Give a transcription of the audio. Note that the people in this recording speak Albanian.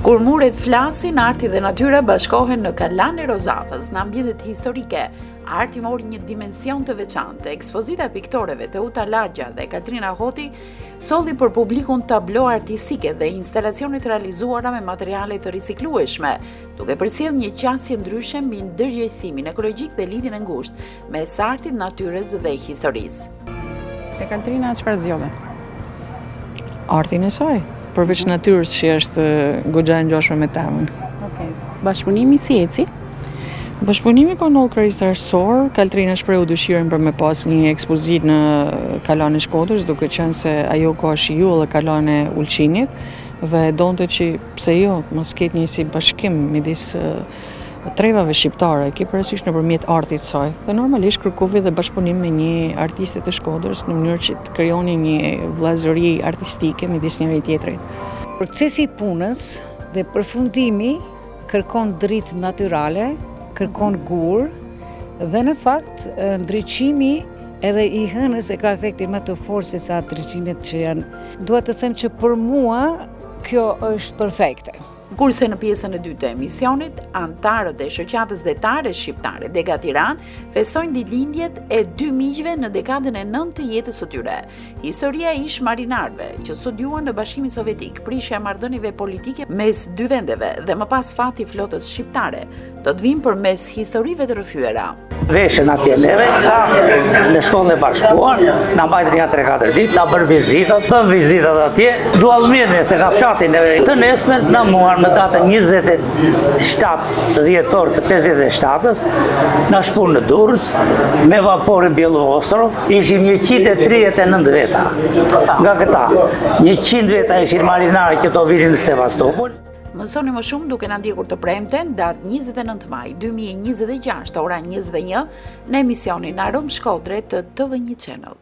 Kur muret flasin, arti dhe natyra bashkohen në Kalan e Rozafës, në ambientet historike. Arti mori një dimension të veçantë. Ekspozita piktoreve të Uta Lagja dhe Katrina Hoti solli për publikun tablo artistike dhe instalacionet realizuara me materiale të riciklueshme, duke përcjell një qasje ndryshe mbi ndërgjegjësimin ekologjik dhe lidhjen e ngushtë mes artit, natyrës dhe historisë. Te Katrina çfarë zgjodhe? Artin e saj, përveç natyrës që është goxha e ngjashme me temën. Okej. Bashkëpunimi si eci? Bashkëpunimi ka ndodhur krejtërsor. Katrina shprehu dëshirën për me pas një ekspozitë në Kalan e Shkodrës, duke qenë se ajo ka shiju edhe Kalan e Ulqinit dhe donte që pse jo, mos ketë një si bashkim midis trevave shqiptare, ke parasysh nëpërmjet artit saj. Dhe normalisht kërkoi dhe bashkëpunim me një artiste të Shkodrës në mënyrë që të krijoni një vëllazëri artistike midis njëri tjetrit. Procesi i punës dhe përfundimi kërkon dritë natyrale, kërkon gur dhe në fakt ndriçimi edhe i hënës e ka efektin më të fortë se sa ndriçimet që janë. Dua të them që për mua kjo është perfekte. Kurse në pjesën e dytë të emisionit, antarët e shoqatës detare shqiptare Dega Tiranë festojnë ditëlindjet e dy miqve në dekadën e 9 të jetës së tyre. Historia e ish marinarëve që studiuan në Bashkimin Sovjetik, prishja e marrëdhënieve politike mes dy vendeve dhe më pas fati i flotës shqiptare, do të vinë përmes historive të rrëfyera. Veshën atje neve, në shkollën e bashkuar, na mbajtën ja 3-4 ditë, na bërë vizitat, bëm vizitat atje, duallmirë se ka fshatin e të nesmen, na muar në datën 27 dhjetor të 57-ës, na shpun në Durrës, me vaporin Bielostrov, ishim 139 veta. Nga këta, 100 veta ishin marinarë që to virin në Sevastopol. Mësoni më shumë duke na ndjekur të premten datë 29 maj 2026 ora 21 në emisionin Arom Shkodre të TV1 Channel.